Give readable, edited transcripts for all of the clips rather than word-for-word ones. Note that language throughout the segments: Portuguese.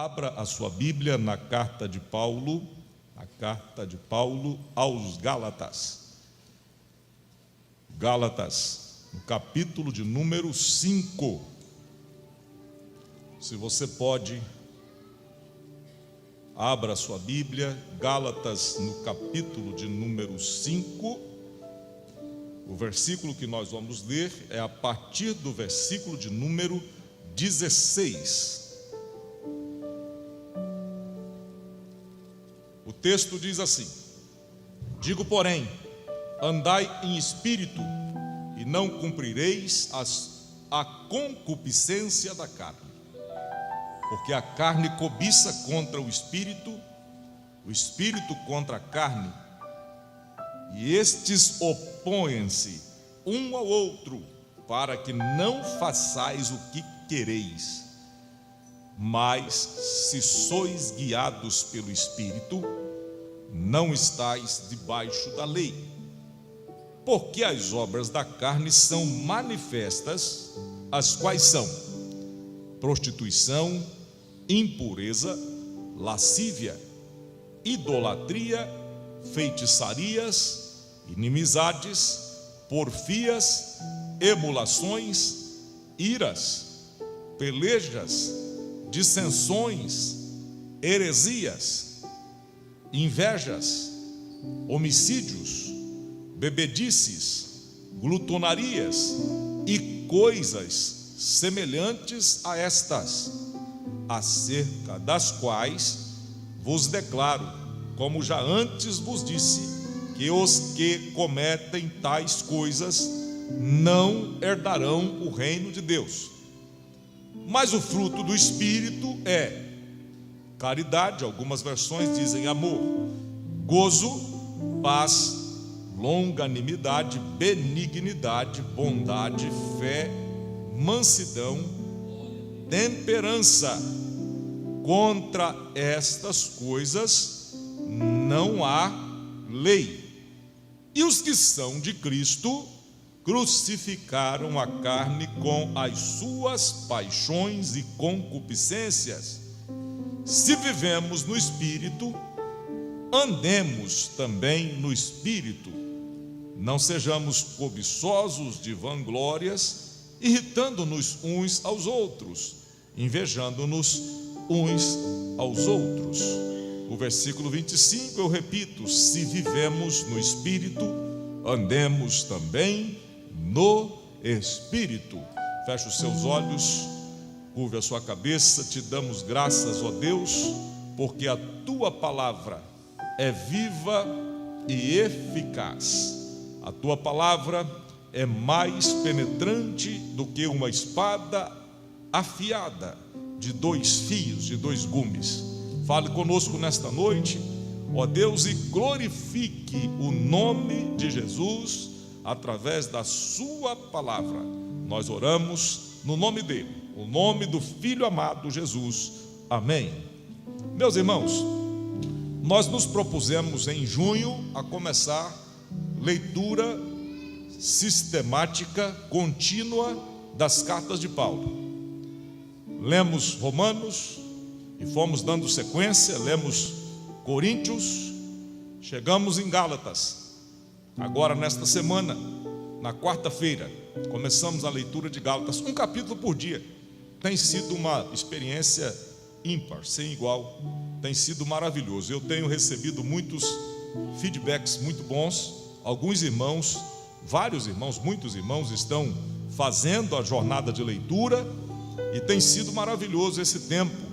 Abra a sua Bíblia na carta de Paulo aos Gálatas. Gálatas, no capítulo de número 5. Se você pode, abra a sua Bíblia, Gálatas, no capítulo de número 5. O versículo que nós vamos ler é a partir do versículo de número 16. O texto diz assim: digo, porém, andai em espírito, e não cumprireis a concupiscência da carne. Porque a carne cobiça contra o espírito contra a carne, e estes opõem-se um ao outro, para que não façais o que quereis. Mas se sois guiados pelo Espírito, não estais debaixo da lei. Porque as obras da carne são manifestas, as quais são prostituição, impureza, lascívia, idolatria, feitiçarias, inimizades, porfias, emulações, iras, pelejas, dissensões, heresias, invejas, homicídios, bebedices, glutonarias e coisas semelhantes a estas, acerca das quais vos declaro, como já antes vos disse, que os que cometem tais coisas não herdarão o reino de Deus. Mas o fruto do Espírito é caridade, algumas versões dizem amor, gozo, paz, longanimidade, benignidade, bondade, fé, mansidão, temperança. Contra estas coisas não há lei. E os que são de Cristo crucificaram a carne com as suas paixões e concupiscências. Se vivemos no Espírito, andemos também no Espírito. Não sejamos cobiçosos de vanglórias, irritando-nos uns aos outros, invejando-nos uns aos outros. O versículo 25 eu repito: se vivemos no Espírito, andemos também no Espírito. Feche os seus olhos, curve a sua cabeça. Te damos graças, ó Deus, porque a tua palavra é viva e eficaz. A tua palavra é mais penetrante do que uma espada afiada de 2 fios, de 2 gumes. Fale conosco nesta noite, ó Deus, e glorifique o nome de Jesus através da sua palavra. Nós oramos no nome dele, o nome do Filho amado Jesus. Amém. Meus irmãos, nós nos propusemos em junho a começar leitura sistemática, contínua das cartas de Paulo. Lemos Romanos e fomos dando sequência, lemos Coríntios, chegamos em Gálatas. Agora, nesta semana, na quarta-feira, começamos a leitura de Gálatas, um capítulo por dia. Tem sido uma experiência ímpar, sem igual, tem sido maravilhoso. Eu tenho recebido muitos feedbacks muito bons. Alguns irmãos, vários irmãos, muitos irmãos estão fazendo a jornada de leitura, e tem sido maravilhoso esse tempo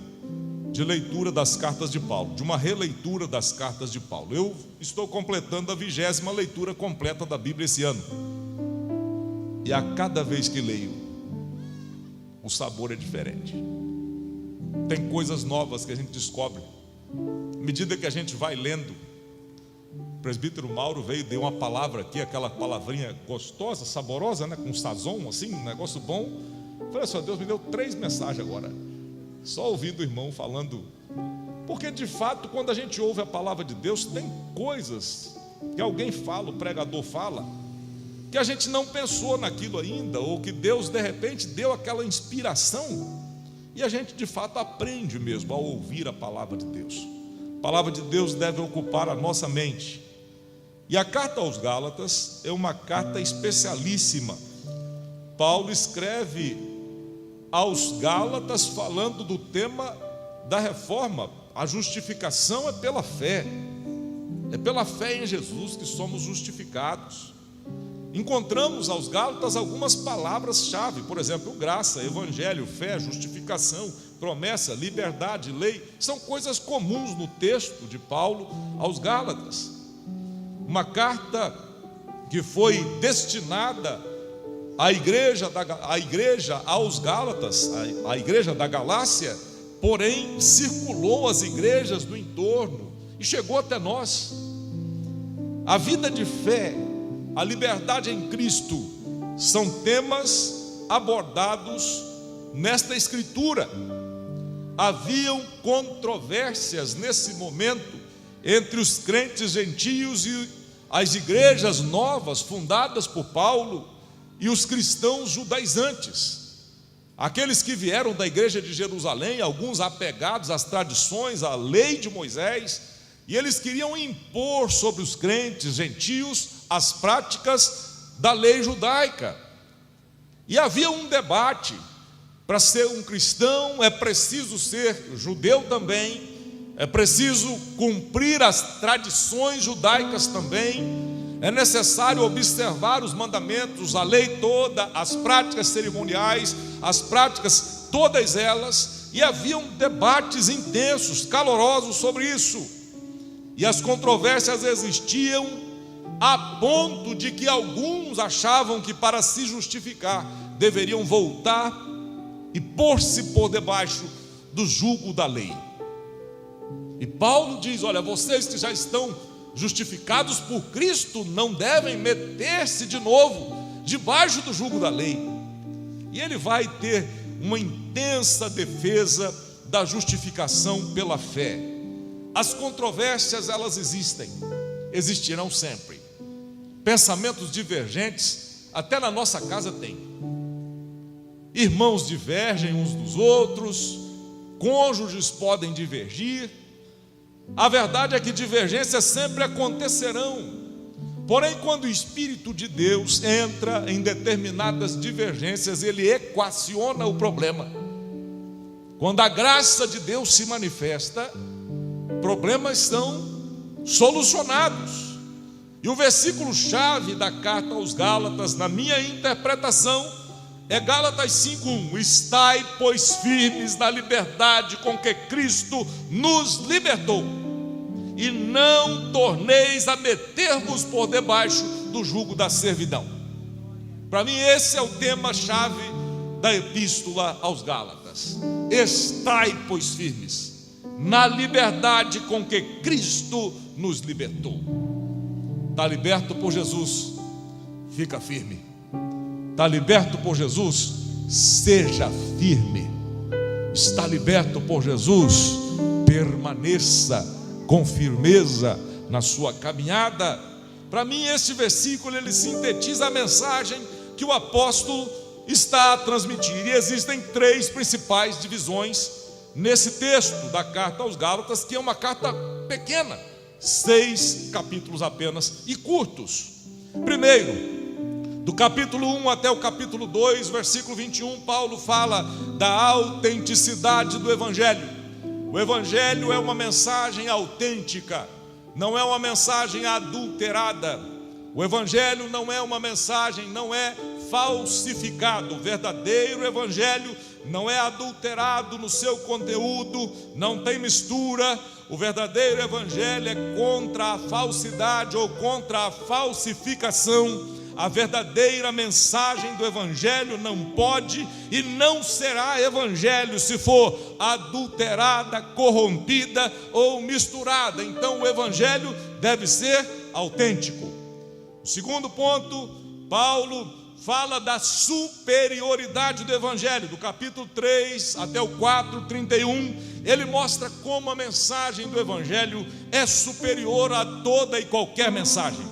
de leitura das cartas de Paulo, de uma releitura das cartas de Paulo. Eu estou completando a 20ª leitura completa da Bíblia esse ano, e a cada vez que leio, o sabor é diferente. Tem coisas novas que a gente descobre à medida que a gente vai lendo. O presbítero Mauro veio e deu uma palavra aqui, aquela palavrinha gostosa, saborosa, né? Com sazon, assim, um negócio bom. Eu falei assim: Deus me deu 3 mensagens agora, só ouvindo o irmão falando. Porque de fato, quando a gente ouve a palavra de Deus, tem coisas que alguém fala, o pregador fala, que a gente não pensou naquilo ainda, ou que Deus de repente deu aquela inspiração, E a gente de fato aprende mesmo a ouvir a palavra de Deus. A palavra de Deus deve ocupar a nossa mente. E a carta aos Gálatas é uma carta especialíssima. Paulo escreve aos Gálatas falando do tema da reforma. A justificação é pela fé. É pela fé em Jesus que somos justificados. Encontramos aos Gálatas algumas palavras-chave, por exemplo, graça, evangelho, fé, justificação, promessa, liberdade, lei. São coisas comuns no texto de Paulo aos Gálatas. Uma carta que foi destinada à igreja aos Gálatas, a igreja da Galácia, porém circulou as igrejas do entorno e chegou até nós. A vida de fé, a liberdade em Cristo são temas abordados nesta escritura. Haviam controvérsias nesse momento entre os crentes gentios e as igrejas novas fundadas por Paulo e os cristãos judaizantes. Aqueles que vieram da igreja de Jerusalém, alguns apegados às tradições, à lei de Moisés, e eles queriam impor sobre os crentes gentios as práticas da lei judaica. E havia um debate: para ser um cristão é preciso ser judeu também, é preciso cumprir as tradições judaicas também, é necessário observar os mandamentos, a lei toda, as práticas cerimoniais, as práticas, todas elas. E haviam debates intensos, calorosos sobre isso. E as controvérsias existiam a ponto de que alguns achavam que para se justificar deveriam voltar e pôr-se por debaixo do jugo da lei. E Paulo diz: olha, vocês que já estão justificados por Cristo não devem meter-se de novo debaixo do jugo da lei. E ele vai ter uma intensa defesa da justificação pela fé. As controvérsias, elas existirão sempre. Pensamentos divergentes, até na nossa casa tem. Irmãos divergem uns dos outros, cônjuges podem divergir. A verdade é que divergências sempre acontecerão. Porém, quando o Espírito de Deus entra em determinadas divergências, ele equaciona o problema. Quando a graça de Deus se manifesta, problemas são solucionados. E o versículo-chave da carta aos Gálatas, na minha interpretação, é Gálatas 5:1. Estai, pois, firmes na liberdade com que Cristo nos libertou, e não torneis a meter-vos por debaixo do jugo da servidão. Para mim esse é o tema-chave da epístola aos Gálatas. Estai, pois, firmes na liberdade com que Cristo nos libertou. Está liberto por Jesus, fica firme. Está liberto por Jesus, seja firme. Está liberto por Jesus, permaneça com firmeza na sua caminhada. Para mim esse versículo ele sintetiza a mensagem que o apóstolo está a transmitir. E existem três principais divisões nesse texto da carta aos Gálatas, que é uma carta pequena, 6 capítulos apenas e curtos. Primeiro, do capítulo 1 até o capítulo 2, versículo 21, Paulo fala da autenticidade do Evangelho. O Evangelho é uma mensagem autêntica, não é uma mensagem adulterada. O Evangelho não é uma mensagem, não é falsificado. O verdadeiro Evangelho não é adulterado no seu conteúdo, não tem mistura. O verdadeiro Evangelho é contra a falsidade ou contra a falsificação. A verdadeira mensagem do Evangelho não pode e não será Evangelho se for adulterada, corrompida ou misturada. Então o Evangelho deve ser autêntico. O segundo ponto, Paulo fala da superioridade do Evangelho, do capítulo 3 até o 4:31, ele mostra como a mensagem do Evangelho é superior a toda e qualquer mensagem.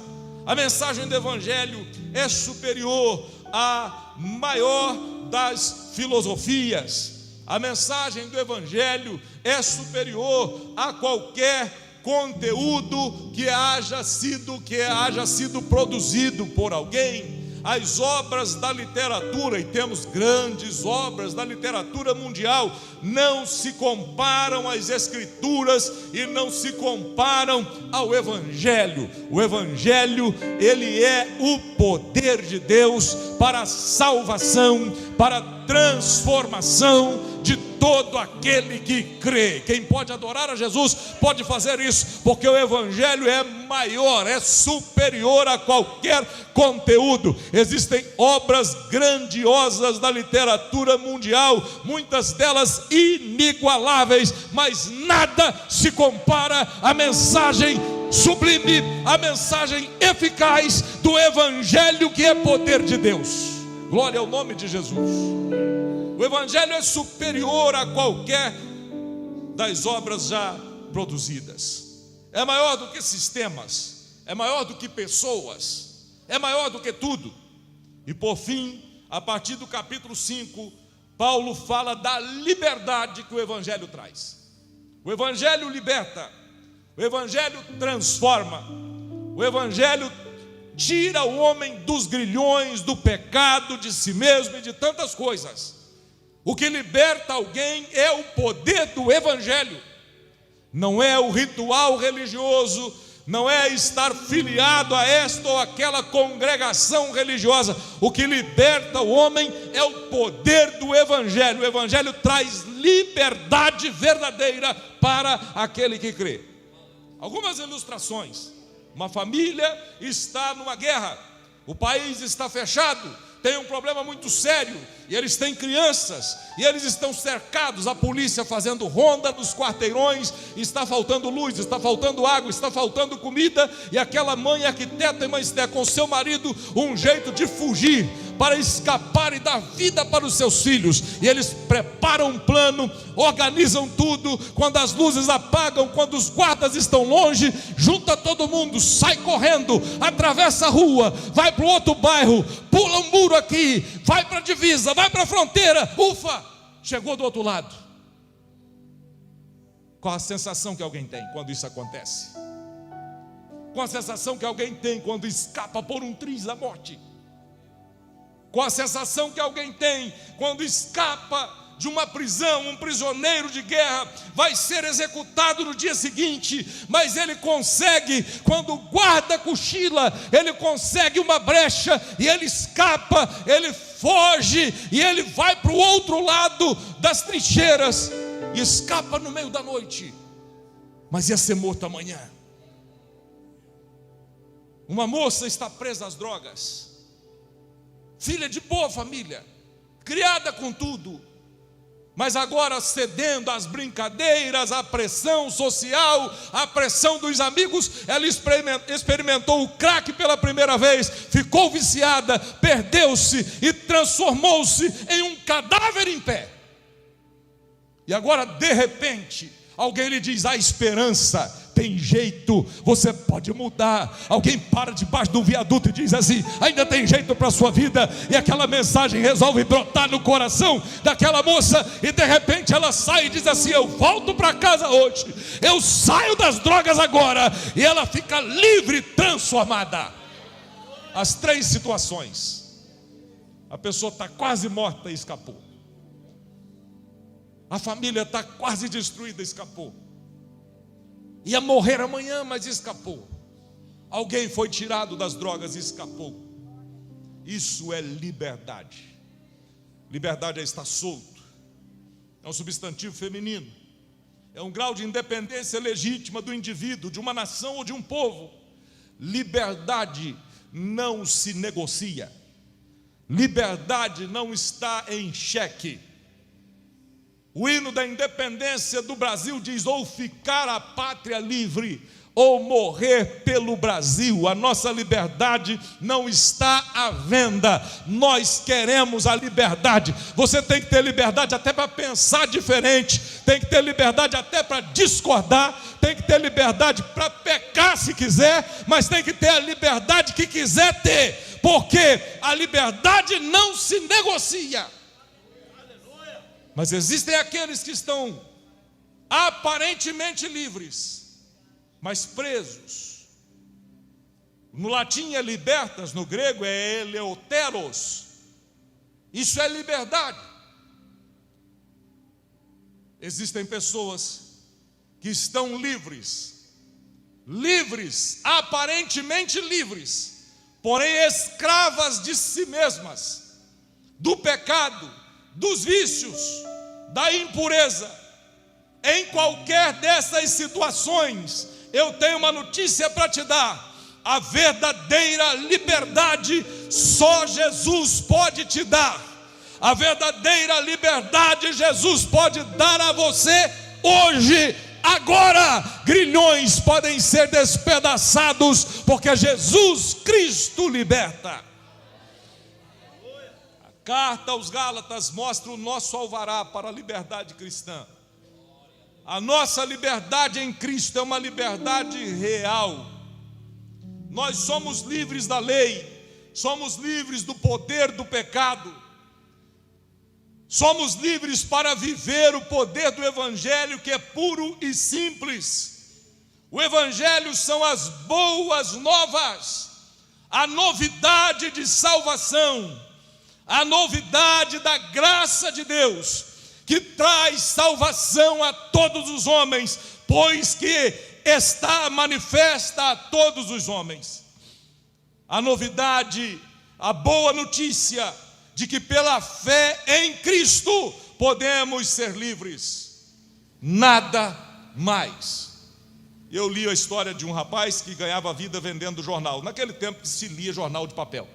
A mensagem do Evangelho é superior à maior das filosofias. A mensagem do Evangelho é superior a qualquer conteúdo que haja sido produzido por alguém. As obras da literatura, e temos grandes obras da literatura mundial, não se comparam às Escrituras e não se comparam ao Evangelho. O Evangelho, ele é o poder de Deus para a salvação, para a transformação de todo aquele que crê. Quem pode adorar a Jesus pode fazer isso, porque o Evangelho é maior, é superior a qualquer conteúdo. Existem obras grandiosas da literatura mundial, muitas delas inigualáveis, mas nada se compara à mensagem sublime, à mensagem eficaz do Evangelho, que é poder de Deus. Glória ao nome de Jesus. O Evangelho é superior a qualquer das obras já produzidas. É maior do que sistemas, é maior do que pessoas, é maior do que tudo. E por fim, a partir do capítulo 5, Paulo fala da liberdade que o Evangelho traz. O Evangelho liberta, o Evangelho transforma, o Evangelho tira o homem dos grilhões, do pecado, de si mesmo e de tantas coisas. O que liberta alguém é o poder do Evangelho. Não é o ritual religioso, não é estar filiado a esta ou aquela congregação religiosa. O que liberta o homem é o poder do Evangelho. O Evangelho traz liberdade verdadeira para aquele que crê. Algumas ilustrações. Uma família está numa guerra, o país está fechado, tem um problema muito sério, e eles têm crianças, e eles estão cercados, a polícia fazendo ronda nos quarteirões, está faltando luz, está faltando água, está faltando comida, e aquela mãe arquiteta e mãe Esté com seu marido, um jeito de fugir, para escapar e dar vida para os seus filhos, e eles preparam um plano, organizam tudo. Quando as luzes apagam, quando os guardas estão longe, junta todo mundo, sai correndo, atravessa a rua, vai para o outro bairro, pula um muro aqui, vai para a divisa, vai para a fronteira, ufa, chegou do outro lado. Qual a sensação que alguém tem quando isso acontece? Qual a sensação que alguém tem quando escapa por um triz da morte? Qual a sensação que alguém tem quando escapa de uma prisão? Um prisioneiro de guerra vai ser executado no dia seguinte, mas ele consegue, quando o guarda cochila, ele consegue uma brecha e ele escapa, ele foge e ele vai para o outro lado das trincheiras e escapa no meio da noite, mas ia ser morto amanhã. Uma moça está presa às drogas, filha de boa família, criada com tudo, mas agora cedendo às brincadeiras, à pressão social, à pressão dos amigos, ela experimentou o crack pela primeira vez, ficou viciada, perdeu-se e transformou-se em um cadáver em pé. E agora, de repente, alguém lhe diz: há esperança, tem jeito, você pode mudar. Alguém para debaixo do viaduto e diz assim: ainda tem jeito para a sua vida. E aquela mensagem resolve brotar no coração daquela moça, e de repente ela sai e diz assim: eu volto para casa hoje, eu saio das drogas agora. E ela fica livre, transformada. As três situações: a pessoa está quase morta e escapou, a família está quase destruída, escapou, ia morrer amanhã, mas escapou. Alguém foi tirado das drogas e escapou. Isso é liberdade. Liberdade é estar solto, é um substantivo feminino, é um grau de independência legítima do indivíduo, de uma nação ou de um povo. Liberdade não se negocia, liberdade não está em xeque. O hino da independência do Brasil diz: ou ficar a pátria livre, ou morrer pelo Brasil. A nossa liberdade não está à venda. Nós queremos a liberdade. Você tem que ter liberdade até para pensar diferente, tem que ter liberdade até para discordar, tem que ter liberdade para pecar se quiser, mas tem que ter a liberdade que quiser ter, porque a liberdade não se negocia. Mas existem aqueles que estão aparentemente livres, mas presos. No latim é libertas, no grego é eleuteros. Isso é liberdade. Existem pessoas que estão livres, aparentemente livres, porém escravas de si mesmas, do pecado, dos vícios, da impureza. Em qualquer dessas situações, eu tenho uma notícia para te dar: a verdadeira liberdade só Jesus pode te dar. A verdadeira liberdade Jesus pode dar a você hoje, agora. Grilhões podem ser despedaçados, porque Jesus Cristo liberta. A carta aos Gálatas mostra o nosso alvará para a liberdade cristã. A nossa liberdade em Cristo é uma liberdade real. Nós somos livres da lei, somos livres do poder do pecado, somos livres para viver o poder do Evangelho, que é puro e simples. O Evangelho são as boas novas, a novidade de salvação, a novidade da graça de Deus, que traz salvação a todos os homens, pois que está manifesta a todos os homens. A novidade, a boa notícia de que pela fé em Cristo podemos ser livres, nada mais. Eu li a história de um rapaz que ganhava vida vendendo jornal, naquele tempo que se lia jornal de papel.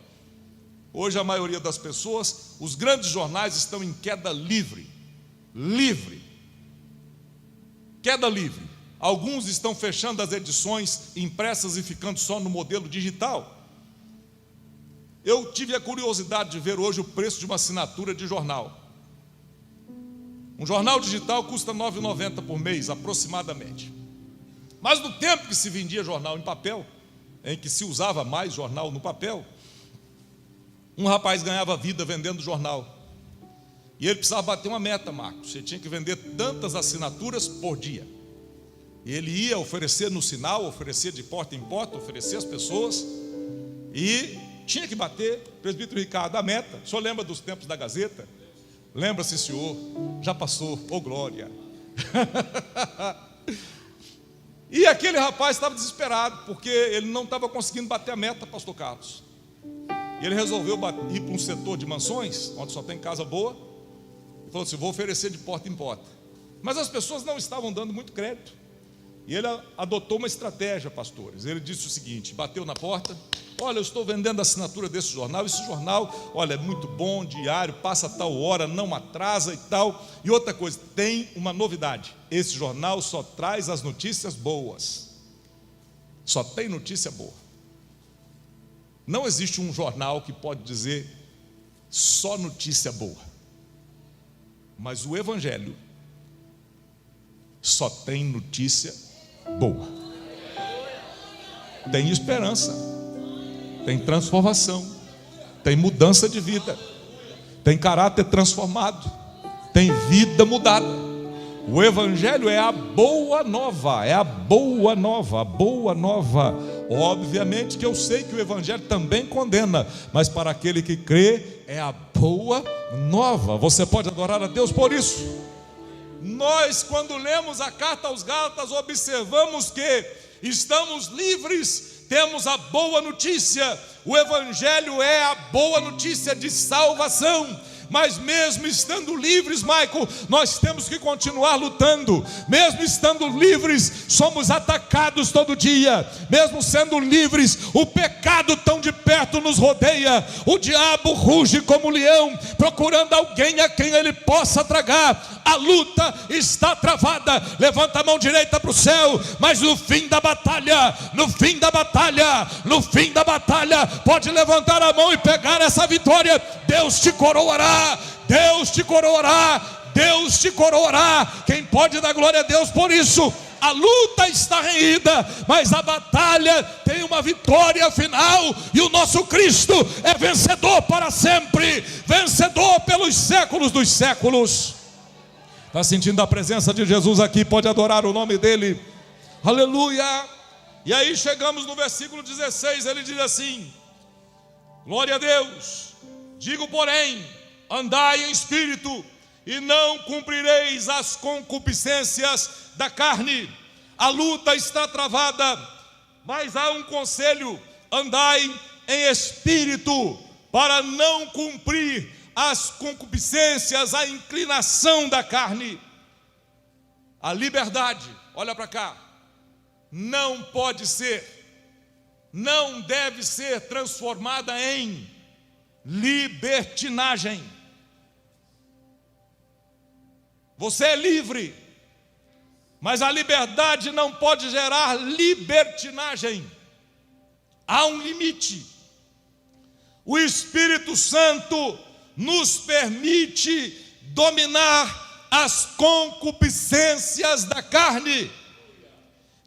Hoje a maioria das pessoas, os grandes jornais estão em queda livre, queda livre. Alguns estão fechando as edições impressas e ficando só no modelo digital. Eu tive a curiosidade de ver hoje o preço de uma assinatura de jornal. Um jornal digital custa R$ 9,90 por mês, aproximadamente. Mas no tempo que se vendia jornal em papel, em que se usava mais jornal no papel, um rapaz ganhava vida vendendo jornal. E ele precisava bater uma meta, Marcos. Ele tinha que vender tantas assinaturas por dia. Ele ia oferecer no sinal, oferecer de porta em porta, oferecer às pessoas, e tinha que bater, presbítero Ricardo, a meta. O senhor lembra dos tempos da Gazeta? Lembra-se, senhor? Já passou, ô glória. E aquele rapaz estava desesperado, porque ele não estava conseguindo bater a meta, pastor Carlos. E ele resolveu ir para um setor de mansões, onde só tem casa boa, e falou assim: vou oferecer de porta em porta. Mas as pessoas não estavam dando muito crédito. E ele adotou uma estratégia, pastores. Ele disse o seguinte, bateu na porta: olha, eu estou vendendo a assinatura desse jornal. Esse jornal, olha, é muito bom, diário, passa tal hora, não atrasa e tal. E outra coisa, tem uma novidade: esse jornal só traz as notícias boas. Só tem notícia boa. Não existe um jornal que pode dizer só notícia boa. Mas o Evangelho só tem notícia boa. Tem esperança, tem transformação, tem mudança de vida, tem caráter transformado, tem vida mudada. O Evangelho é a boa nova, é a boa nova, a boa nova. Obviamente que eu sei que o Evangelho também condena, mas para aquele que crê é a boa nova. Você pode adorar a Deus por isso. Nós, quando lemos a carta aos Gálatas, observamos que estamos livres, temos a boa notícia. O Evangelho é a boa notícia de salvação. Mas mesmo estando livres, Michael, nós temos que continuar lutando. Mesmo estando livres, somos atacados todo dia. Mesmo sendo livres, o pecado tão de perto nos rodeia. O diabo ruge como leão, procurando alguém a quem ele possa tragar. A luta está travada. Levanta a mão direita para o céu. Mas no fim da batalha, pode levantar a mão e pegar essa vitória. Deus te coroará. Deus te coroará. Deus te coroará. Quem pode dar glória a Deus por isso? A luta está renhida, mas a batalha tem uma vitória final, e o nosso Cristo é vencedor para sempre, vencedor pelos séculos dos séculos. Está sentindo a presença de Jesus aqui? Pode adorar o nome dele. Aleluia. E aí chegamos no versículo 16. Ele diz assim: glória a Deus. Digo, porém, andai em espírito, e não cumprireis as concupiscências da carne. A luta está travada, mas há um conselho: andai em espírito, para não cumprir as concupiscências, a inclinação da carne. A liberdade, olha para cá, não pode ser, não deve ser transformada em libertinagem. Você é livre, mas a liberdade não pode gerar libertinagem. Há um limite. O Espírito Santo nos permite dominar as concupiscências da carne.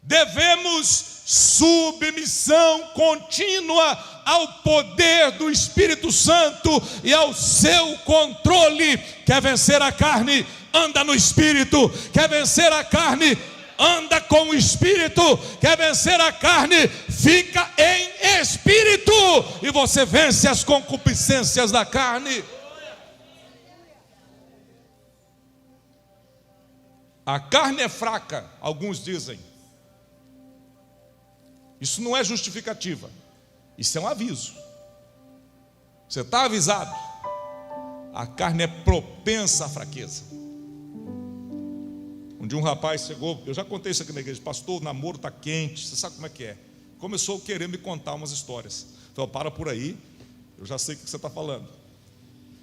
Devemos submissão contínua ao poder do Espírito Santo e ao seu controle. Quer vencer a carne? Anda no Espírito. Quer vencer a carne? Anda com o Espírito. Quer vencer a carne? Fica em Espírito, e você vence as concupiscências da carne. A carne é fraca, alguns dizem. Isso não é justificativa, isso é um aviso. Você está avisado. A carne é propensa à fraqueza. Um dia um rapaz chegou, eu já contei isso aqui na igreja: pastor, o namoro está quente, você sabe como é que é. Começou a querer me contar umas histórias. Então, para por aí, eu já sei o que você está falando.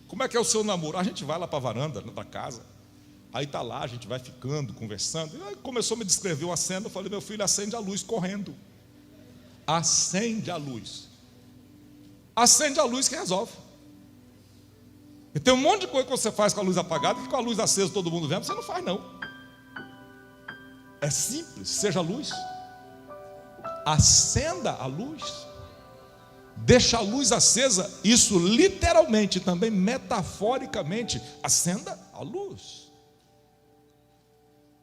Como é que é o seu namoro? A gente vai lá para a varanda da casa, aí está lá, a gente vai ficando, conversando. E aí começou a me descrever uma cena. Eu falei: meu filho, acende a luz correndo. Acende a luz. Acende a luz que resolve. E tem um monte de coisa que você faz com a luz apagada, que com a luz acesa todo mundo vendo, você não faz não. É simples, seja a luz. Acenda a luz. Deixa a luz acesa. Isso literalmente, também metaforicamente. Acenda a luz.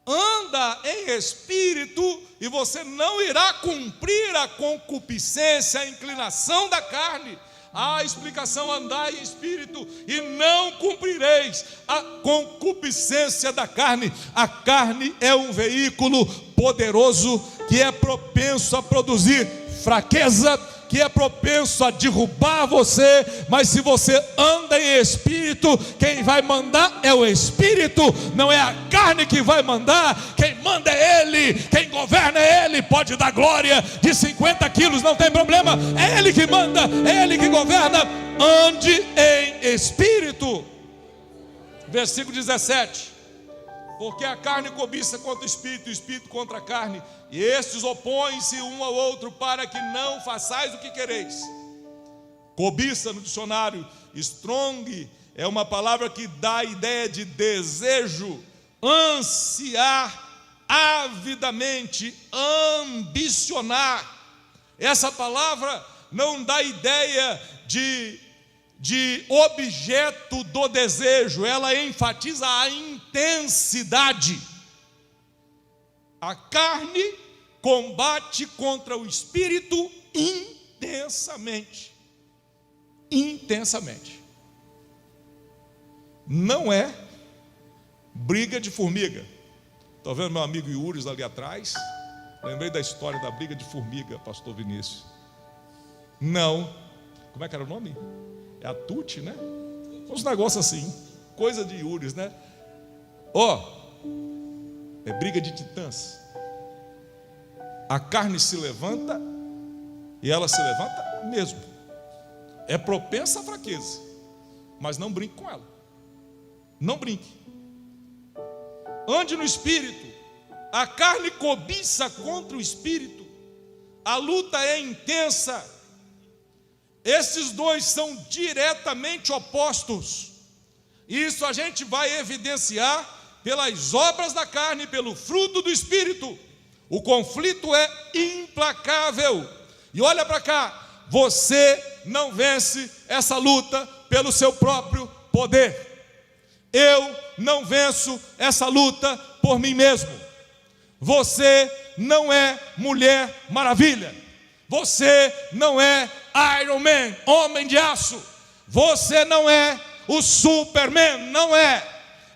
Anda em espírito, e você não irá cumprir a concupiscência, a inclinação da carne. A explicação: andai em espírito e não cumprireis a concupiscência da carne. A carne é um veículo poderoso que é propenso a produzir fraqueza, que é propenso a derrubar você. Mas se você anda em espírito, quem vai mandar é o Espírito, não é a carne que vai mandar. Quem manda é Ele, quem governa é Ele. Pode dar glória de 50 quilos, não tem problema, é Ele que manda, é Ele que governa. Ande em espírito. Versículo 17: porque a carne cobiça contra o espírito, o espírito contra a carne, e estes opõem-se um ao outro, para que não façais o que quereis. Cobiça, no dicionário Strong, é uma palavra que dá a ideia de desejo, ansiar avidamente, ambicionar. Essa palavra não dá ideia de objeto do desejo, ela enfatiza a intensidade. A carne combate contra o espírito intensamente. Intensamente. Não é briga de formiga. Está vendo meu amigo Iures ali atrás? Lembrei da história da briga de formiga, pastor Vinícius. Não. Como é que era o nome? É a Tuti, né? Uns negócios assim, coisa de Iures, né? É briga de titãs. A carne se levanta, e ela se levanta mesmo. É propensa à fraqueza, mas não brinque com ela. Não brinque. Ande no espírito. A carne cobiça contra o espírito. A luta é intensa. Esses dois são diretamente opostos. Isso a gente vai evidenciar pelas obras da carne, pelo fruto do espírito. O conflito é implacável. E olha para cá, você não vence essa luta pelo seu próprio poder. Eu não venço essa luta por mim mesmo. Você não é Mulher Maravilha. Você não é Iron Man, Homem de Aço. Você não é o Superman, não é.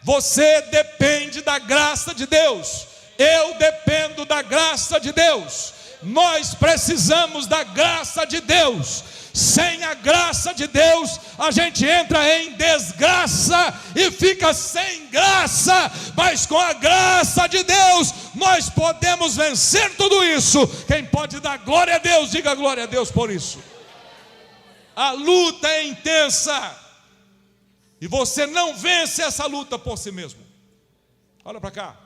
Você depende da graça de Deus. Eu dependo da graça de Deus. Nós precisamos da graça de Deus. Sem a graça de Deus, a gente entra em desgraça e fica sem graça. Mas com a graça de Deus, nós podemos vencer tudo isso. Quem pode dar glória a Deus, diga glória a Deus por isso. A luta é intensa. E você não vence essa luta por si mesmo. Olha para cá.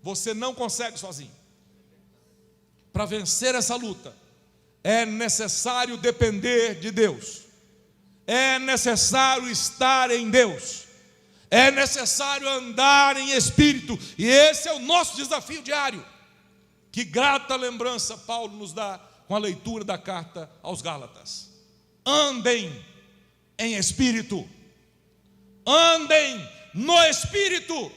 Você não consegue sozinho. Para vencer essa luta, é necessário depender de Deus. É necessário estar em Deus. É necessário andar em espírito. E esse é o nosso desafio diário. Que grata lembrança Paulo nos dá com a leitura da carta aos Gálatas. Andem em espírito. Andem no espírito.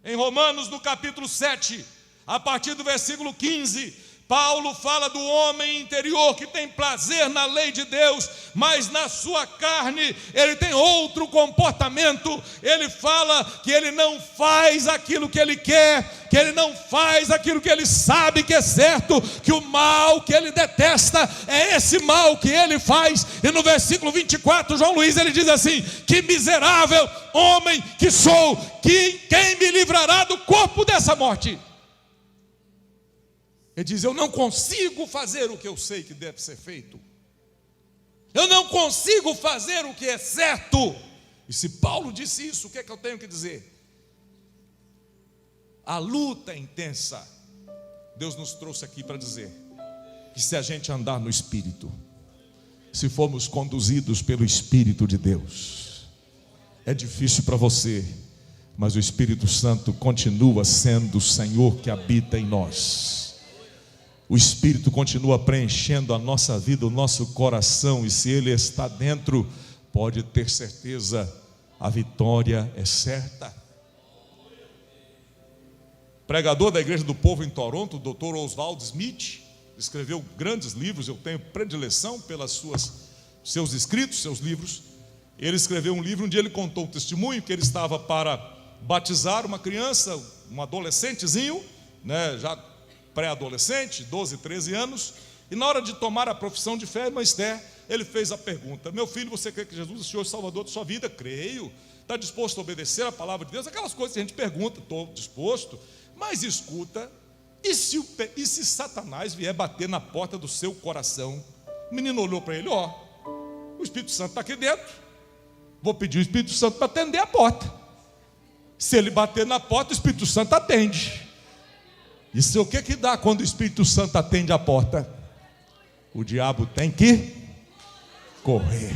Em Romanos, no capítulo 7, a partir do versículo 15, Paulo fala do homem interior que tem prazer na lei de Deus, mas na sua carne ele tem outro comportamento. Ele fala que ele não faz aquilo que ele quer, que ele não faz aquilo que ele sabe que é certo, que o mal que ele detesta é esse mal que ele faz. E no versículo 24, João Luiz, ele diz assim: que miserável homem que sou, quem me livrará do corpo dessa morte? Ele diz: eu não consigo fazer o que eu sei que deve ser feito. Eu não consigo fazer o que é certo. E se Paulo disse isso, o que é que eu tenho que dizer? A luta é intensa. Deus nos trouxe aqui para dizer que se a gente andar no Espírito, se formos conduzidos pelo Espírito de Deus, é difícil para você, mas o Espírito Santo continua sendo o Senhor que habita em nós. O Espírito continua preenchendo a nossa vida, o nosso coração, e se Ele está dentro, pode ter certeza, a vitória é certa. Pregador da Igreja do Povo em Toronto, o Dr. Oswald Smith, escreveu grandes livros. Eu tenho predileção pelos seus escritos, seus livros. Ele escreveu um livro onde ele contou um testemunho que ele estava para batizar uma criança, um adolescentezinho, né, já pré-adolescente, 12, 13 anos, e na hora de tomar a profissão de fé, irmã Esther, ele fez a pergunta: meu filho, você crê que Jesus é o Senhor e Salvador da sua vida? Creio. Está disposto a obedecer a palavra de Deus? Aquelas coisas que a gente pergunta: estou disposto. Mas escuta, e se Satanás vier bater na porta do seu coração? O menino olhou para ele: ó, o Espírito Santo está aqui dentro, vou pedir o Espírito Santo para atender a porta. Se ele bater na porta, o Espírito Santo atende. Isso é o que dá quando o Espírito Santo atende a porta? O diabo tem que correr.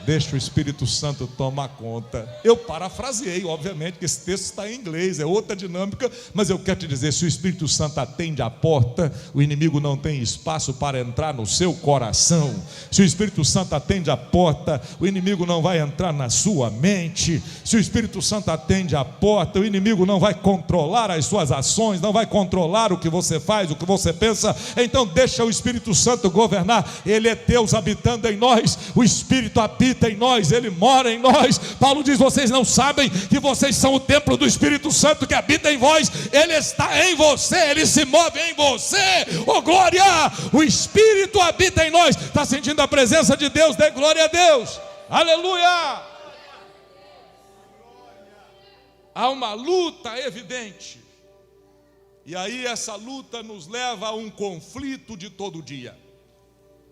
Deixa o Espírito Santo tomar conta. Eu parafraseei, obviamente, que esse texto está em inglês, é outra dinâmica, mas eu quero te dizer: se o Espírito Santo atende a porta, o inimigo não tem espaço para entrar no seu coração. Se o Espírito Santo atende a porta, o inimigo não vai entrar na sua mente. Se o Espírito Santo atende a porta, o inimigo não vai controlar as suas ações, não vai controlar o que você faz, o que você pensa. Então deixa o Espírito Santo governar. Ele é Deus habitando em nós, o Espírito habita em nós, Ele mora em nós. Paulo diz: vocês não sabem que vocês são o templo do Espírito Santo que habita em vós? Ele está em você, Ele se move em você. Oh glória! O Espírito habita em nós. Está sentindo a presença de Deus? Dê glória a Deus. Aleluia! Há uma luta evidente, e aí essa luta nos leva a um conflito de todo dia.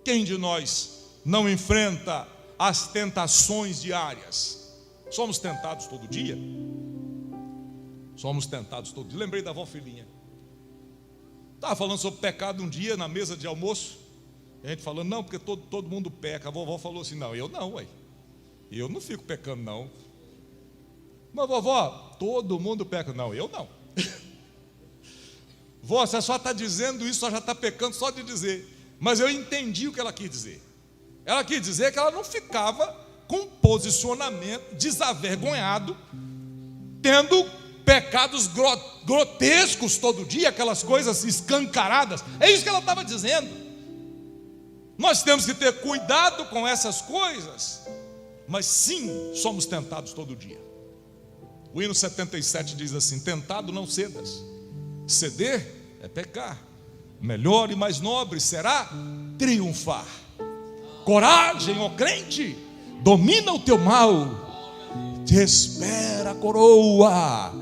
Quem de nós não enfrenta as tentações diárias? Somos tentados todo dia. Somos tentados todo dia. Lembrei da avó Filhinha. Estava falando sobre pecado um dia na mesa de almoço. A gente falando: não, porque todo mundo peca. A vovó falou assim: não, eu não, ué. Eu não fico pecando, não. Mas vovó, todo mundo peca. Não, eu não. Vó, você só está dizendo isso, só já está pecando só de dizer. Mas eu entendi o que ela quis dizer. Ela quis dizer que ela não ficava com posicionamento desavergonhado, tendo pecados grotescos todo dia, aquelas coisas escancaradas. É isso que ela estava dizendo. Nós temos que ter cuidado com essas coisas, mas sim, somos tentados todo dia. O hino 77 diz assim: tentado não cedas, ceder é pecar, melhor e mais nobre será triunfar. Coragem, ó crente, domina o teu mal, te espera a coroa.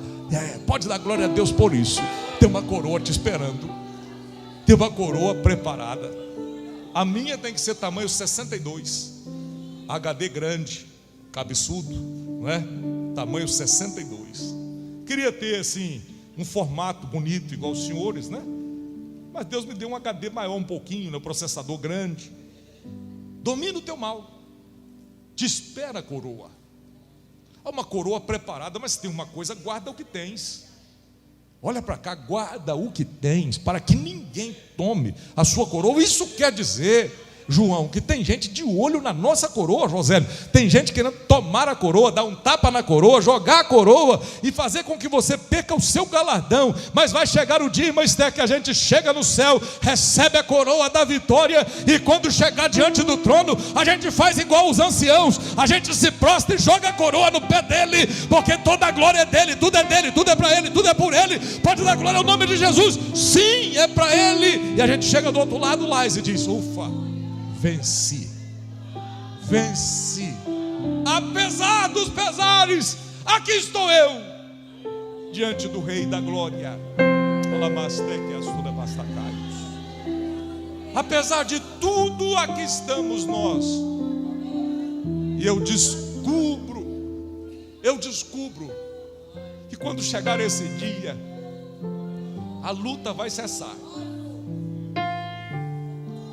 Pode dar glória a Deus por isso. Tem uma coroa te esperando, tem uma coroa preparada. A minha tem que ser tamanho 62, HD grande, cabeçudo, não é? Tamanho 62. Queria ter assim um formato bonito igual os senhores, né? Mas Deus me deu um HD maior um pouquinho, né? Processador grande. Domina o teu mal, te espera a coroa. Há uma coroa preparada, mas tem uma coisa: guarda o que tens. Olha para cá, guarda o que tens, para que ninguém tome a sua coroa. Isso quer dizer, João, que tem gente de olho na nossa coroa, José. Tem gente querendo tomar a coroa, dar um tapa na coroa, jogar a coroa e fazer com que você perca o seu galardão. Mas vai chegar o dia, irmã Esther, que a gente chega no céu, recebe a coroa da vitória, e quando chegar diante do trono, a gente faz igual os anciãos, a gente se prostra e joga a coroa no pé dele, porque toda a glória é dele, tudo é para ele, tudo é por ele. Pode dar glória ao nome de Jesus? Sim, é para ele. E a gente chega do outro lado lá e diz: ufa, venci, apesar dos pesares, aqui estou eu, diante do Rei da Glória. Apesar de tudo, aqui estamos nós. E eu descubro que quando chegar esse dia, a luta vai cessar.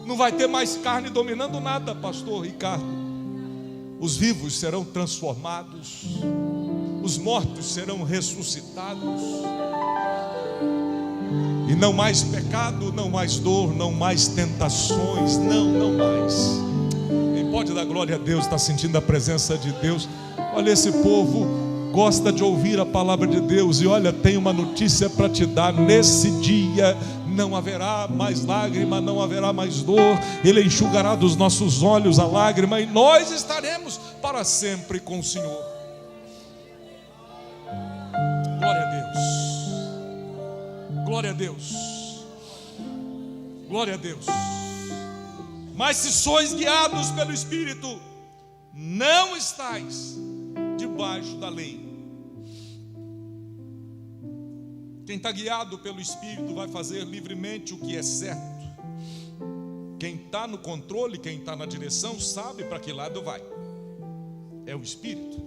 Não vai ter mais carne dominando nada, pastor Ricardo. Os vivos serão transformados, os mortos serão ressuscitados, e não mais pecado, não mais dor, não mais tentações, não mais. Quem pode dar glória a Deus, está sentindo a presença de Deus. Olha, esse povo gosta de ouvir a palavra de Deus, e olha, tem uma notícia para te dar: nesse dia não haverá mais lágrima, não haverá mais dor. Ele enxugará dos nossos olhos a lágrima, e nós estaremos para sempre com o Senhor. Glória a Deus, glória a Deus, glória a Deus. Mas se sois guiados pelo Espírito, não estáis debaixo da lei. Quem está guiado pelo Espírito vai fazer livremente o que é certo. Quem está no controle, quem está na direção, sabe para que lado vai. É o Espírito.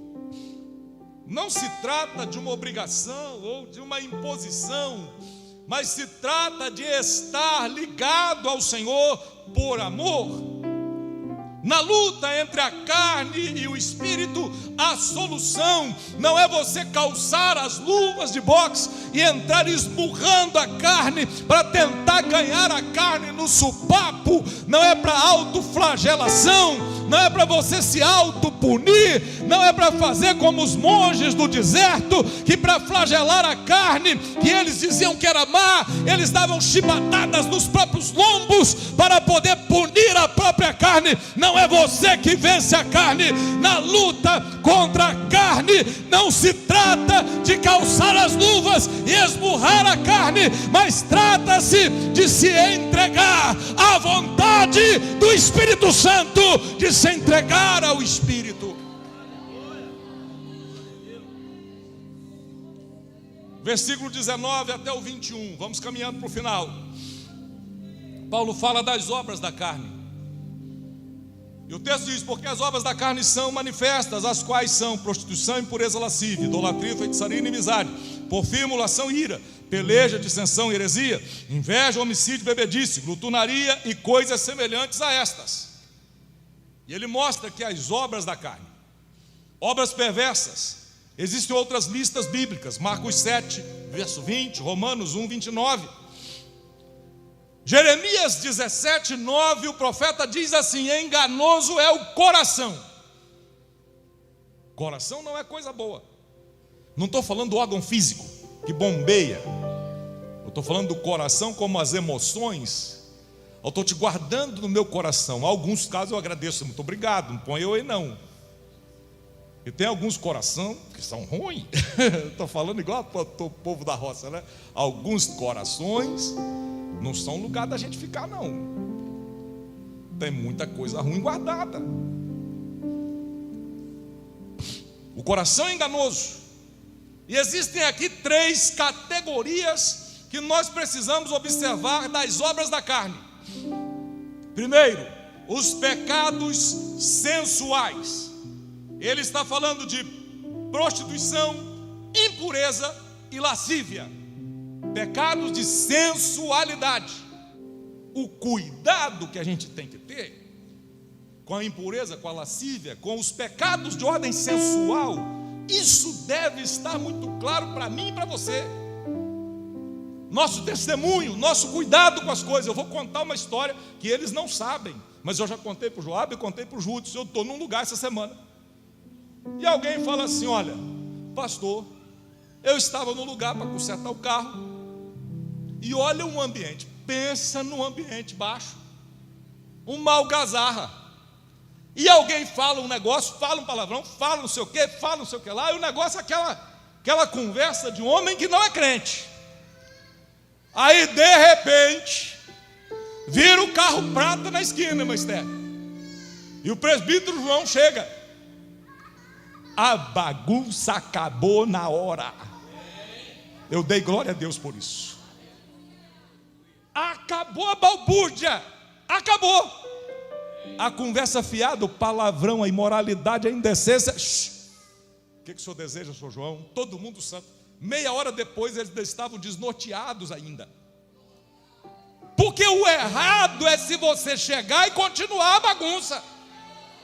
Não se trata de uma obrigação ou de uma imposição, mas se trata de estar ligado ao Senhor por amor. Na luta entre a carne e o Espírito, a solução não é você calçar as luvas de boxe e entrar esmurrando a carne para tentar ganhar a carne no supapo. Não é para autoflagelação, não é para você se autopunir, não é para fazer como os monges do deserto, que para flagelar a carne, que eles diziam que era má, eles davam chibatadas nos próprios lombos para poder punir a própria carne. Não é você que vence a carne. Na luta contra a carne, não se trata de calçar as luvas e esmurrar a carne, mas trata-se de se entregar à vontade do Espírito Santo, de se entregar ao Espírito. Versículo 19 até o 21, vamos caminhando para o final. Paulo fala das obras da carne. E o texto diz: porque as obras da carne são manifestas, as quais são prostituição, impureza lascívia, idolatria, feitiçaria, inimizade, porfia, emulação, ira, peleja, dissensão, heresia, inveja, homicídio, bebedice, glutonaria e coisas semelhantes a estas. E ele mostra que as obras da carne, obras perversas, existem outras listas bíblicas. Marcos 7, verso 20, Romanos 1, 29. Jeremias 17, 9, o profeta diz assim: enganoso é o coração, Coração não é coisa boa. Não estou falando do órgão físico que bombeia. Eu estou falando do coração como as emoções. Eu estou te guardando no meu coração. Em alguns casos eu agradeço, muito obrigado, não põe eu aí não. E tem alguns corações que são ruins. Estou falando igual o povo da roça, né? Alguns corações não são lugar da gente ficar, não. Tem muita coisa ruim guardada. O coração é enganoso. E existem aqui 3 categorias que nós precisamos observar das obras da carne. Primeiro, os pecados sensuais. Ele está falando de prostituição, impureza e lascívia. Pecados de sensualidade. O cuidado que a gente tem que ter com a impureza, com a lascívia, com os pecados de ordem sensual, isso deve estar muito claro para mim e para você. Nosso testemunho, nosso cuidado com as coisas. Eu vou contar uma história que eles não sabem, mas eu já contei para o Joab e contei para o Júdice. Eu estou num lugar essa semana e alguém fala assim: olha, pastor, eu estava no lugar para consertar o carro e olha um ambiente, pensa num ambiente baixo, uma algazarra, e alguém fala um negócio, fala um palavrão, fala não sei o que, fala não sei o que lá, e o negócio é aquela conversa de um homem que não é crente. Aí de repente vira o carro prata na esquina, irmã Esther, e o presbítero João chega. A bagunça acabou na hora. Eu dei glória a Deus por isso. Acabou a balbúrdia. Acabou a conversa fiada, o palavrão, a imoralidade, a indecência. O que o senhor deseja, senhor João? Todo mundo santo. Meia hora depois eles estavam desnorteados ainda. Porque o errado é se você chegar e continuar a bagunça.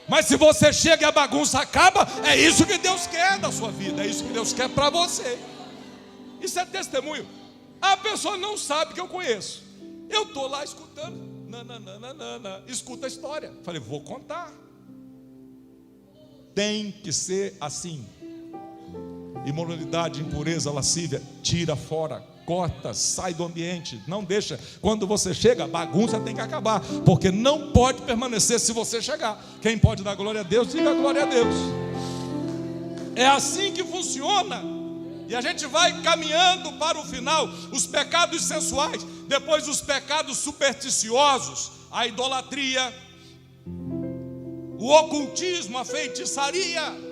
Mas se você chega e a bagunça acaba, é isso que Deus quer da sua vida, é isso que Deus quer para você. Isso é testemunho. A pessoa não sabe que eu conheço. Eu estou lá escutando, escuta a história. Falei, vou contar. Tem que ser assim. Imoralidade, impureza, lascívia, tira fora, corta, sai do ambiente, não deixa. Quando você chega, a bagunça tem que acabar, porque não pode permanecer se você chegar. Quem pode dar glória a Deus, diga glória a Deus. É assim que funciona. E a gente vai caminhando para o final. Os pecados sensuais, depois os pecados supersticiosos, a idolatria, o ocultismo, a feitiçaria.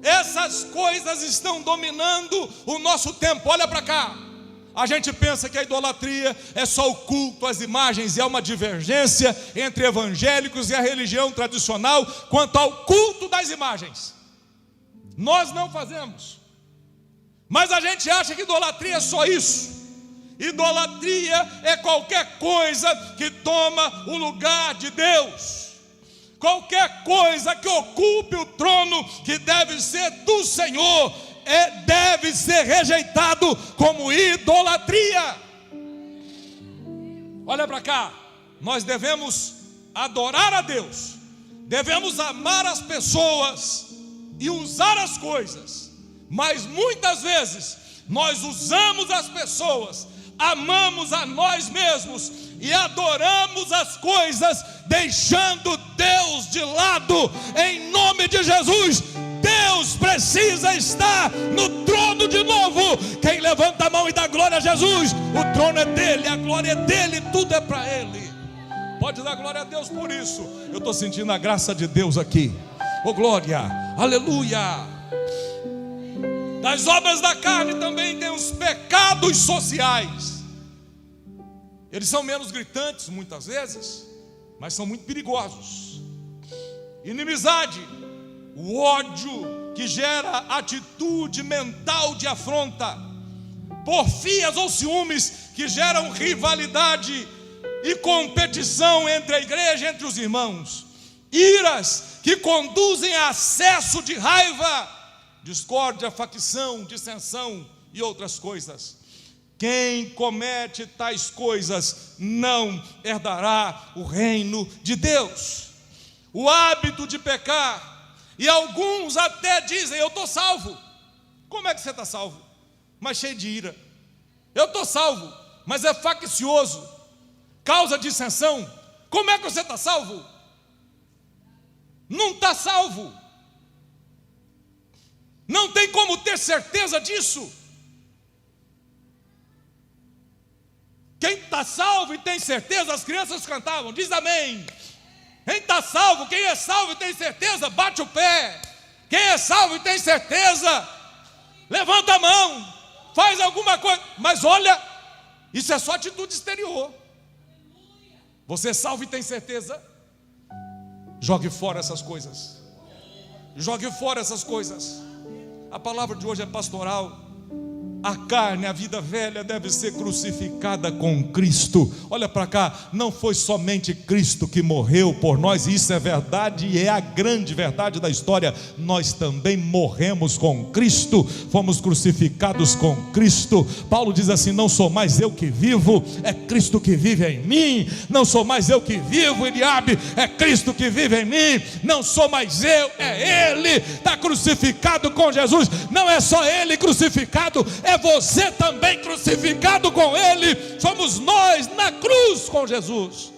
Essas coisas estão dominando o nosso tempo. Olha para cá. A gente pensa que a idolatria é só o culto às imagens, e há uma divergência entre evangélicos e a religião tradicional quanto ao culto das imagens. Nós não fazemos, mas a gente acha que idolatria é só isso. Idolatria é qualquer coisa que toma o lugar de Deus. Qualquer coisa que ocupe o trono que deve ser do Senhor deve ser rejeitado como idolatria. Olha para cá. Nós devemos adorar a Deus, devemos amar as pessoas e usar as coisas, mas muitas vezes nós usamos as pessoas, amamos a nós mesmos e adoramos as coisas, deixando Deus de lado. Em nome de Jesus, Deus precisa estar no trono de novo. Quem levanta a mão e dá glória a Jesus, o trono é dele, a glória é dele, tudo é para ele. Pode dar glória a Deus por isso. Eu estou sentindo a graça de Deus aqui. Oh glória, aleluia. Das obras da carne também tem os pecados sociais. Eles são menos gritantes muitas vezes, mas são muito perigosos. Inimizade, o ódio que gera atitude mental de afronta. Porfias ou ciúmes que geram rivalidade e competição entre a igreja, entre os irmãos. Iras que conduzem a acesso de raiva, discórdia, facção, dissensão e outras coisas. Quem comete tais coisas não herdará o reino de Deus. O hábito de pecar E alguns até dizem: eu estou salvo. Como é que você está salvo? Mas cheio de ira. Eu estou salvo, mas é faccioso, causa dissensão. Como é que você está salvo? Não está salvo. Não tem como ter certeza disso. Quem está salvo e tem certeza, as crianças cantavam, diz amém. Quem está salvo, quem é salvo e tem certeza, bate o pé. Quem é salvo e tem certeza, levanta a mão, faz alguma coisa. Mas olha, isso é só atitude exterior. Você é salvo e tem certeza? Jogue fora essas coisas. Jogue fora essas coisas. A palavra de hoje é pastoral. A carne, a vida velha deve ser crucificada com Cristo. Olha para cá, não foi somente Cristo que morreu por nós, isso é verdade e é a grande verdade da história. Nós também morremos com Cristo, fomos crucificados com Cristo. Paulo diz assim: não sou mais eu que vivo, é Cristo que vive em mim. Não sou mais eu que vivo, Eliabe, é Cristo que vive em mim. Não sou mais eu, é Ele. Está crucificado com Jesus. Não é só Ele crucificado, é você também crucificado com Ele. Somos nós na cruz com Jesus.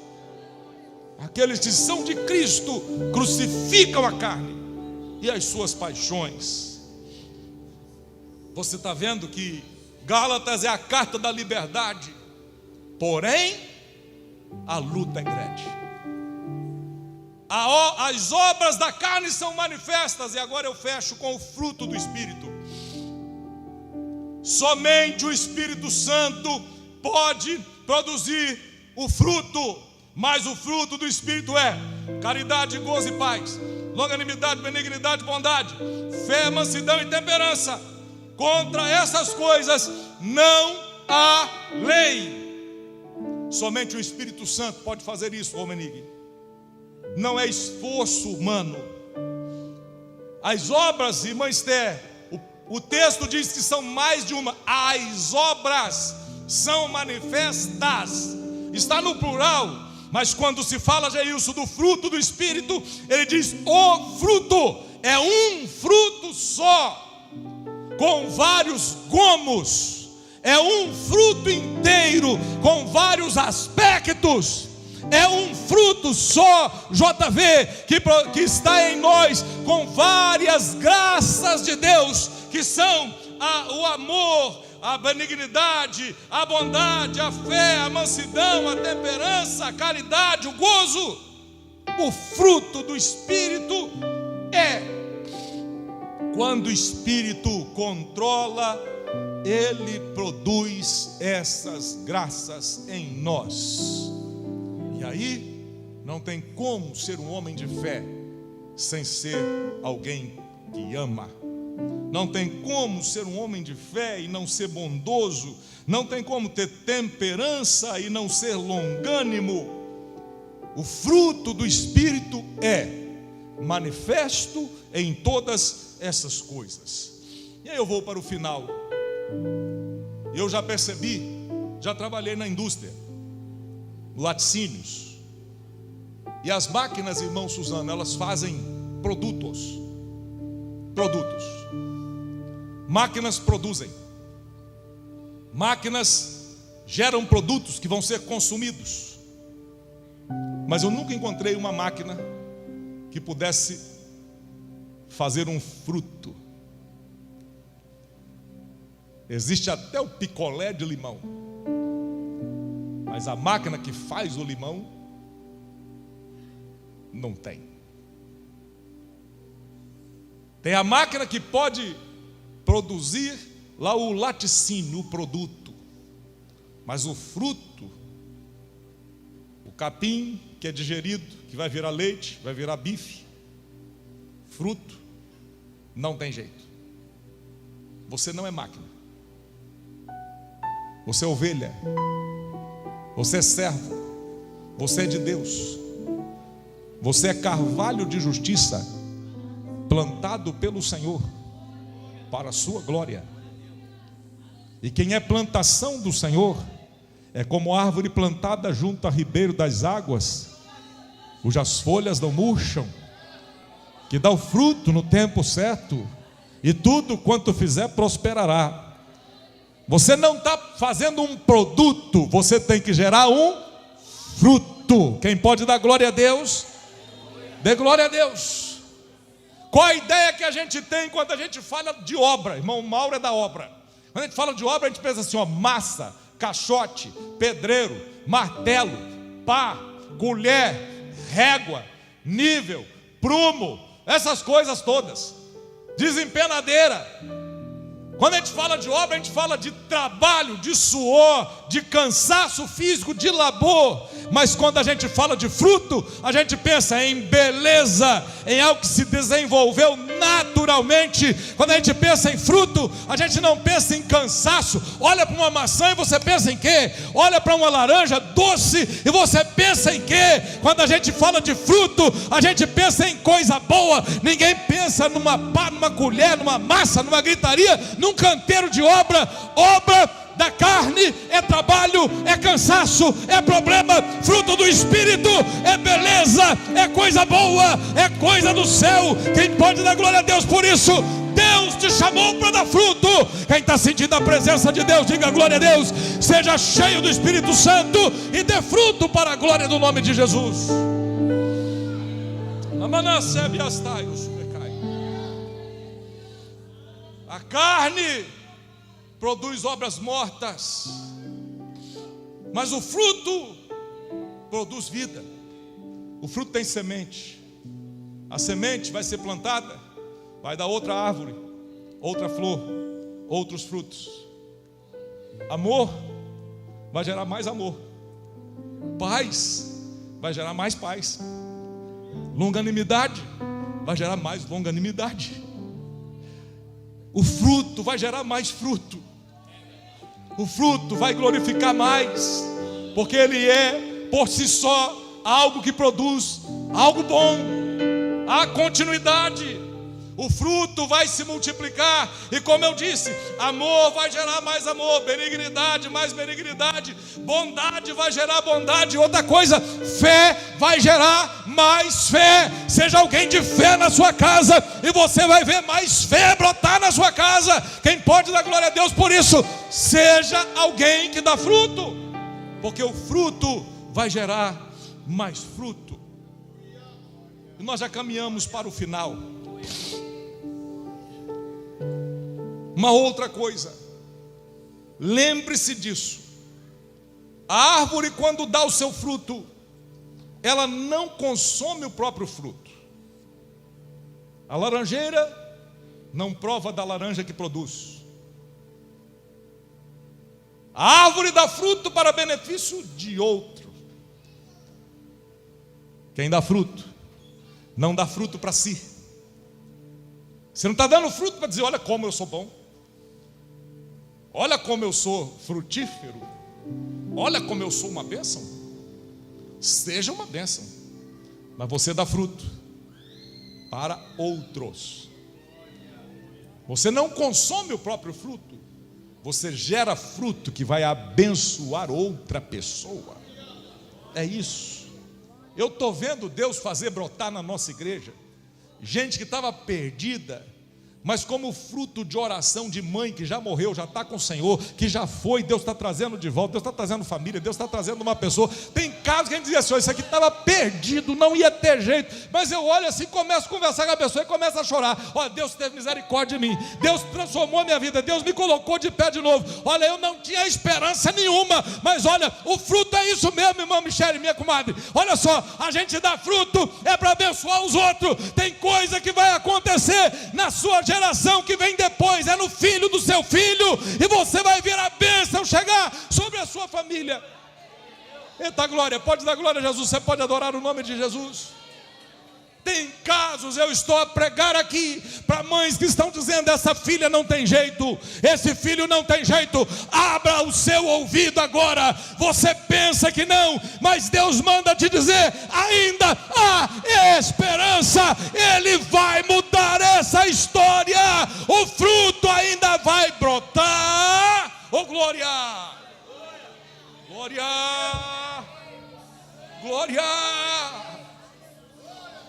Aqueles que são de Cristo crucificam a carne e as suas paixões. Você está vendo que Gálatas é a carta da liberdade, porém a luta é grande. As obras da carne são manifestas. E agora eu fecho com o fruto do Espírito. Somente o Espírito Santo pode produzir o fruto, mas o fruto do Espírito é caridade, gozo e paz, longanimidade, benignidade, bondade, fé, mansidão e temperança. Contra essas coisas não há lei. Somente o Espírito Santo pode fazer isso, homem Menig. Não é esforço humano. As obras, irmã Esther, o texto diz que são mais de uma. As obras são manifestas. Está no plural, mas quando se fala, Geilson, do fruto do Espírito, ele diz o fruto. É um fruto só, com vários gomos. É um fruto inteiro, com vários aspectos. É um fruto só, JV, que está em nós, com várias graças de Deus, que são o amor, a benignidade, a bondade, a fé, a mansidão, a temperança, a caridade, o gozo. O fruto do Espírito é, quando o Espírito controla, ele produz essas graças em nós. E aí, não tem como ser um homem de fé sem ser alguém que ama. Não tem como ser um homem de fé e não ser bondoso. Não tem como ter temperança e não ser longânimo. O fruto do Espírito é manifesto em todas essas coisas. E aí eu vou para o final. Eu já percebi, já trabalhei na indústria, laticínios. E as máquinas, irmão Suzano, elas fazem produtos. Máquinas produzem. Máquinas geram produtos que vão ser consumidos. Mas eu nunca encontrei uma máquina que pudesse fazer um fruto. Existe até o picolé de limão, mas a máquina que faz o limão não tem. Tem a máquina que pode produzir lá o laticínio, o produto, mas o fruto, o capim que é digerido, que vai virar leite, vai virar bife, fruto, não tem jeito. Você não é máquina. Você é ovelha. Você é servo. Você é de Deus. Você é carvalho de justiça, plantado pelo Senhor para a sua glória. E quem é plantação do Senhor é como árvore plantada junto a ribeiro das águas, cujas folhas não murcham, que dá o fruto no tempo certo, e tudo quanto fizer prosperará. Você não está fazendo um produto, você tem que gerar um fruto. Quem pode dar glória a Deus? Dê glória a Deus. Qual a ideia que a gente tem quando a gente fala de obra? Irmão Mauro é da obra. Quando a gente fala de obra, a gente pensa assim, ó, massa, caixote, pedreiro, martelo, pá, colher, régua, nível, prumo, essas coisas todas, desempenadeira. Quando a gente fala de obra, a gente fala de trabalho, de suor, de cansaço físico, de labor. Mas quando a gente fala de fruto, a gente pensa em beleza, em algo que se desenvolveu naturalmente. Quando a gente pensa em fruto, a gente não pensa em cansaço. Olha para uma maçã e você pensa em quê? Olha para uma laranja doce e você pensa em quê? Quando a gente fala de fruto, a gente pensa em coisa boa. Ninguém pensa numa pá, numa colher, numa massa, numa gritaria, num canteiro de obra. Obra da carne é trabalho, é cansaço, é problema. Fruto do Espírito é beleza, é coisa boa, é coisa do céu. Quem pode dar glória a Deus por isso? Deus te chamou para dar fruto. Quem está sentindo a presença de Deus, diga glória a Deus. Seja cheio do Espírito Santo e dê fruto para a glória do nome de Jesus. A carne produz obras mortas, mas o fruto produz vida. O fruto tem semente. A semente vai ser plantada, vai dar outra árvore, outra flor, outros frutos. Amor vai gerar mais amor. Paz vai gerar mais paz. Longanimidade vai gerar mais longanimidade. O fruto vai gerar mais fruto. O fruto vai glorificar mais, porque ele é por si só algo que produz algo bom. Há continuidade. O fruto vai se multiplicar. E como eu disse, amor vai gerar mais amor, benignidade mais benignidade, bondade vai gerar bondade. Outra coisa, fé vai gerar mais fé. Seja alguém de fé na sua casa, e você vai ver mais fé brotar na sua casa. Quem pode dar glória a Deus por isso? Seja alguém que dá fruto, porque o fruto vai gerar mais fruto. E nós já caminhamos para o final. Uma outra coisa, lembre-se disso: a árvore, quando dá o seu fruto, ela não consome o próprio fruto. A laranjeira não prova da laranja que produz. A árvore dá fruto para benefício de outro. Quem dá fruto não dá fruto para si. Você não está dando fruto para dizer, olha como eu sou bom, olha como eu sou frutífero, olha como eu sou uma bênção. Seja uma bênção, mas você dá fruto para outros. Você não consome o próprio fruto, você gera fruto que vai abençoar outra pessoa. É isso. Eu estou vendo Deus fazer brotar na nossa igreja gente que estava perdida, mas como fruto de oração de mãe que já morreu, já está com o Senhor, que já foi, Deus está trazendo de volta, Deus está trazendo família, Deus está trazendo uma pessoa. Tem casos que a gente dizia assim, isso aqui estava perdido, não ia ter jeito, mas eu olho assim, começo a conversar com a pessoa e começo a chorar. Olha, Deus teve misericórdia de mim, Deus transformou a minha vida, Deus me colocou de pé de novo. Olha, eu não tinha esperança nenhuma, mas olha, o fruto é isso mesmo, irmã Michele, minha comadre. Olha só, a gente dá fruto, é para abençoar os outros. Tem coisa que vai acontecer na sua geração que vem depois, é no filho do seu filho, e você vai ver a bênção chegar sobre a sua família. Eita glória, pode dar glória a Jesus, você pode adorar o nome de Jesus. Tem casos, eu estou a pregar aqui para mães que estão dizendo, essa filha não tem jeito, esse filho não tem jeito. Abra o seu ouvido agora. Você pensa que não, mas Deus manda te dizer, ainda há esperança. Ele vai mudar essa história, o fruto ainda vai brotar. Oh glória, glória, glória.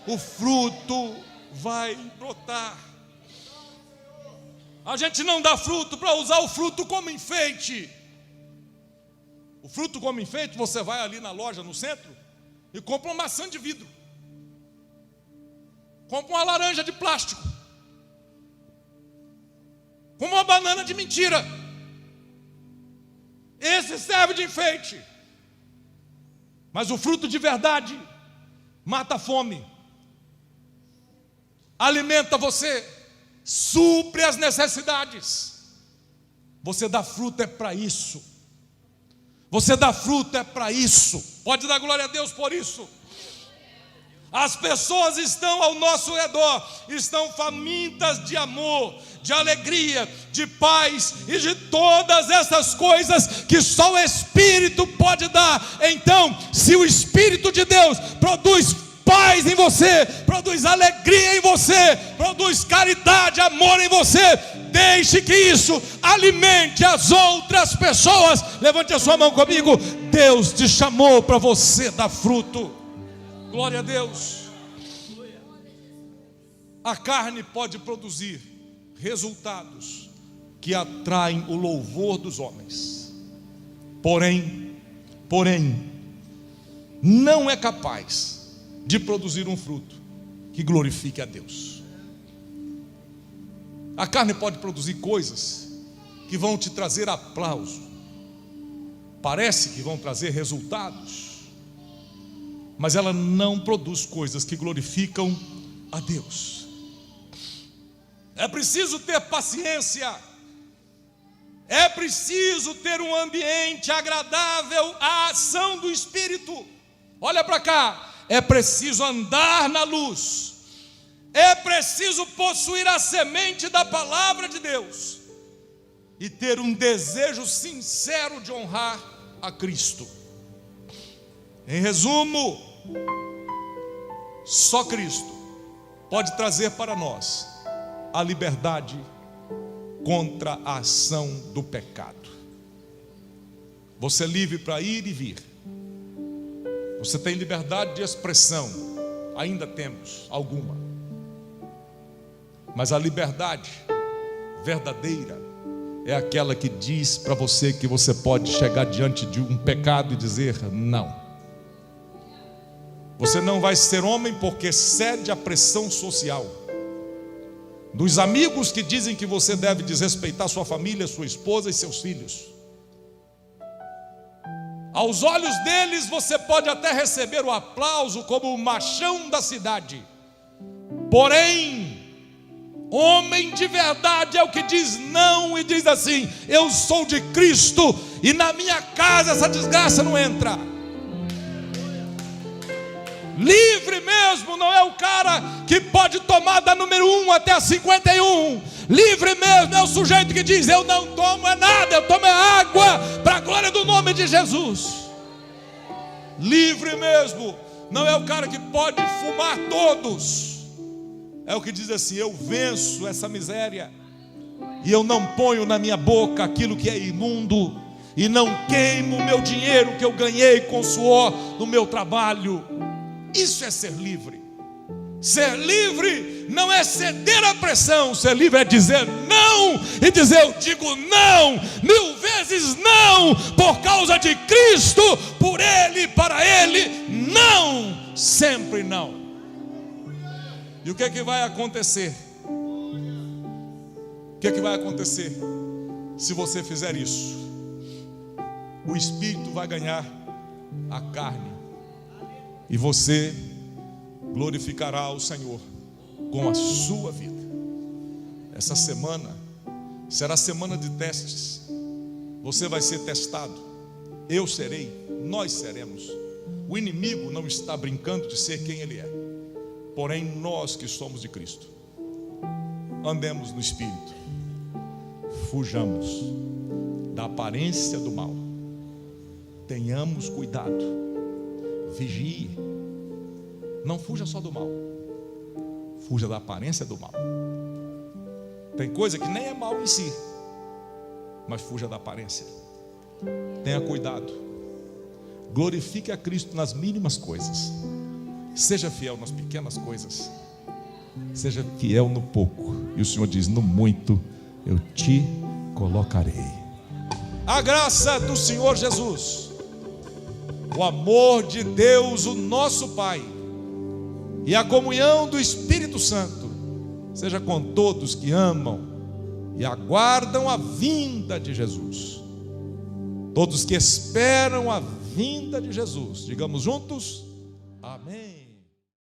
O fruto vai brotar. A gente não dá fruto para usar o fruto como enfeite. O fruto como enfeite, você vai ali na loja, no centro, e compra uma maçã de vidro, compra uma laranja de plástico, compra uma banana de mentira. Esse serve de enfeite. Mas o fruto de verdade mata a fome, alimenta você, supre as necessidades. Você dá fruto é para isso. Você dá fruto é para isso. Pode dar glória a Deus por isso. As pessoas estão ao nosso redor, estão famintas de amor, de alegria, de paz e de todas essas coisas que só o Espírito pode dar. Então, se o Espírito de Deus produz paz em você, produz alegria em você, produz caridade, amor em você, deixe que isso alimente as outras pessoas. Levante a sua mão comigo. Deus te chamou para você dar fruto. Glória a Deus. A carne pode produzir resultados que atraem o louvor dos homens, porém, não é capaz de produzir um fruto que glorifique a Deus. A carne pode produzir coisas que vão te trazer aplauso, parece que vão trazer resultados, mas ela não produz coisas que glorificam a Deus. É preciso ter paciência, é preciso ter um ambiente agradável à ação do Espírito. Olha para cá, é preciso andar na luz, é preciso possuir a semente da palavra de Deus e ter um desejo sincero de honrar a Cristo. Em resumo, só Cristo pode trazer para nós a liberdade contra a ação do pecado. Você é livre para ir e vir. Você tem liberdade de expressão, ainda temos alguma. Mas a liberdade verdadeira é aquela que diz para você que você pode chegar diante de um pecado e dizer não. Você não vai ser homem porque cede à pressão social dos amigos que dizem que você deve desrespeitar sua família, sua esposa e seus filhos. Aos olhos deles você pode até receber o aplauso como o machão da cidade, porém, homem de verdade é o que diz não e diz assim: eu sou de Cristo e na minha casa essa desgraça não entra. Livre mesmo não é o cara que pode tomar da número 1 até a 51. Livre mesmo é o sujeito que diz: eu não tomo é nada, eu tomo é água, para a glória do nome de Jesus. Livre mesmo não é o cara que pode fumar todos. É o que diz assim: eu venço essa miséria e eu não ponho na minha boca aquilo que é imundo, e não queimo o meu dinheiro que eu ganhei com suor no meu trabalho. Isso é ser livre. Ser livre não é ceder à pressão. Ser livre é dizer não, e dizer: eu digo não, 1000 vezes não, por causa de Cristo, por Ele, para Ele, não, sempre não. E o que é que vai acontecer? O que é que vai acontecer se você fizer isso? O Espírito vai ganhar a carne, e você glorificará o Senhor com a sua vida. Essa semana será semana de testes. Você vai ser testado. Eu serei, nós seremos. O inimigo não está brincando de ser quem ele é. Porém, nós que somos de Cristo, andemos no Espírito, fujamos da aparência do mal. Tenhamos cuidado. Vigie. Não fuja só do mal, fuja da aparência do mal. Tem coisa que nem é mal em si, mas fuja da aparência. Tenha cuidado. Glorifique a Cristo nas mínimas coisas. Seja fiel nas pequenas coisas. seja fiel no pouco, e o Senhor diz: no muito eu te colocarei. A graça do Senhor Jesus, o amor de Deus, o nosso Pai, e a comunhão do Espírito Santo seja com todos que amam e aguardam a vinda de Jesus. Todos que esperam a vinda de Jesus, digamos juntos: amém.